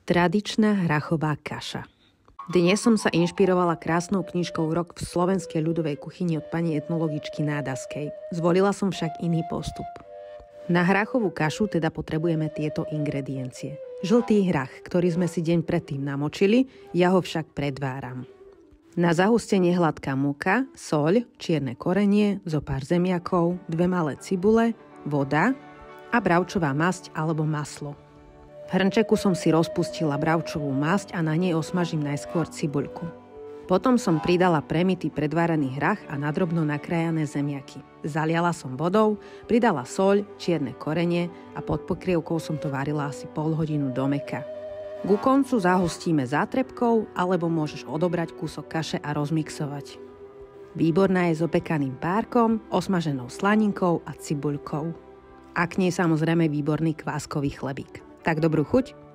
Tradičná hrachová kaša. Dnes som sa inšpirovala krásnou knižkou Rok v slovenskej ľudovej kuchyni od pani etnologičky Nádaskej. Zvolila som však iný postup. Na hrachovú kašu teda potrebujeme tieto ingrediencie. Žltý hrach, ktorý sme si deň predtým namočili, ja ho však predváram. Na zahustenie hladká múka, soľ, čierne korenie, zopár zemiakov, 2 malé cibule, voda a bravčová masť alebo maslo. V hrnčeku som si rozpustila bravčovú masť a na nej osmažím najskôr cibuľku. Potom som pridala premitý predváraný hrach a nadrobno nakrájané zemiaky. Zaliala som vodou, pridala soľ, čierne korenie a pod pokrievkou som to varila asi pol hodinu do mäka. Ku koncu zahustíme zátrepkou alebo môžeš odobrať kúsok kaše a rozmixovať. Výborná je s opekaným párkom, osmaženou slaninkou a cibuľkou. A k nej samozrejme výborný kváskový chlebík. Tak dobrú chuť!